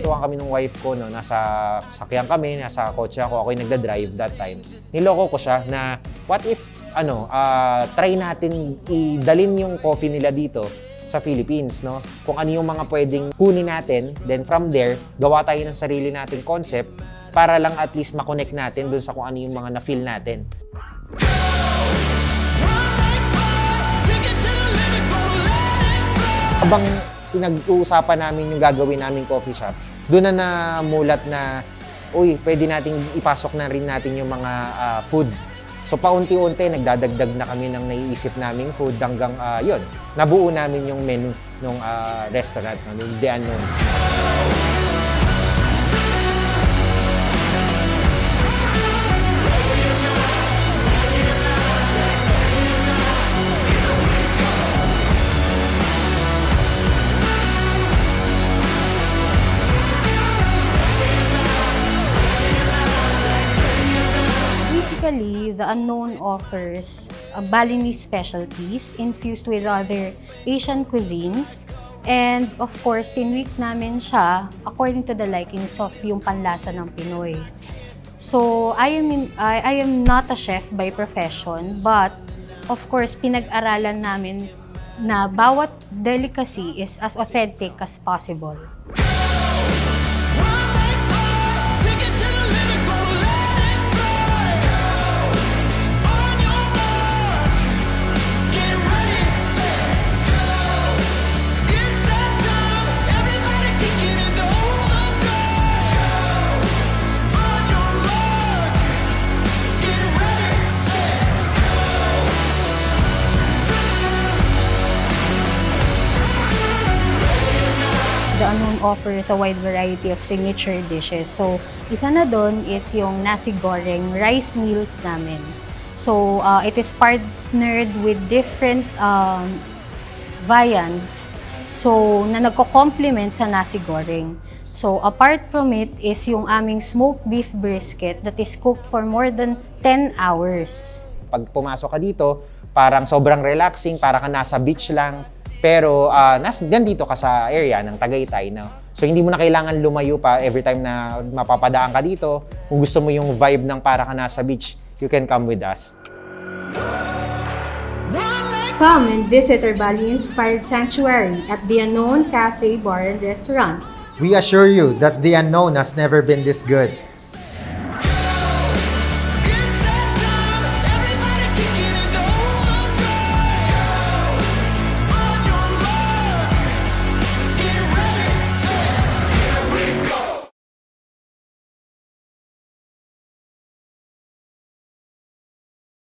nagkwentuhan kami ng wife ko, no, nasa sakyan kami, nasa kotse ako yung nagda-drive that time. Niloko ko siya na what if try natin idalin yung coffee nila dito sa Philippines, no? Kung ano yung mga pwedeng kunin natin, then from there, gawa tayo ng sarili nating concept para lang at least makonect natin dun sa kung ano yung mga na-feel natin. Habang pinag-uusapan namin yung gagawin naming coffee shop, doon na namulat na, uy, pwede nating ipasok na rin natin yung mga food. So paunti-unti, nagdadagdag na kami ng naiisip naming food hanggang yun, nabuo namin yung menu ng restaurant, The Unknown. The Unknown offers Balinese specialties infused with other Asian cuisines. And of course, tinweak namin siya according to the likings of yung panlasa ng Pinoy. So, I am not a chef by profession, but of course, pinag-aralan namin na bawat delicacy is as authentic as possible. The Unknown offers a wide variety of signature dishes. So, isa na doon is yung nasi goreng rice meals namin. So, it is partnered with different viands so, na nagko-complement sa nasi goreng. So, apart from it is yung aming smoked beef brisket that is cooked for more than 10 hours. Pag pumasok ka dito, parang sobrang relaxing, parang ka nasa beach lang. Pero nandito ka sa area ng Tagaytay, no? So hindi mo na kailangan lumayo pa every time na mapapadaan ka dito. Kung gusto mo yung vibe ng para ka nasa beach, you can come with us. Come and visit our Bali-inspired sanctuary at The Unknown Cafe, Bar and Restaurant. We assure you that The Unknown has never been this good.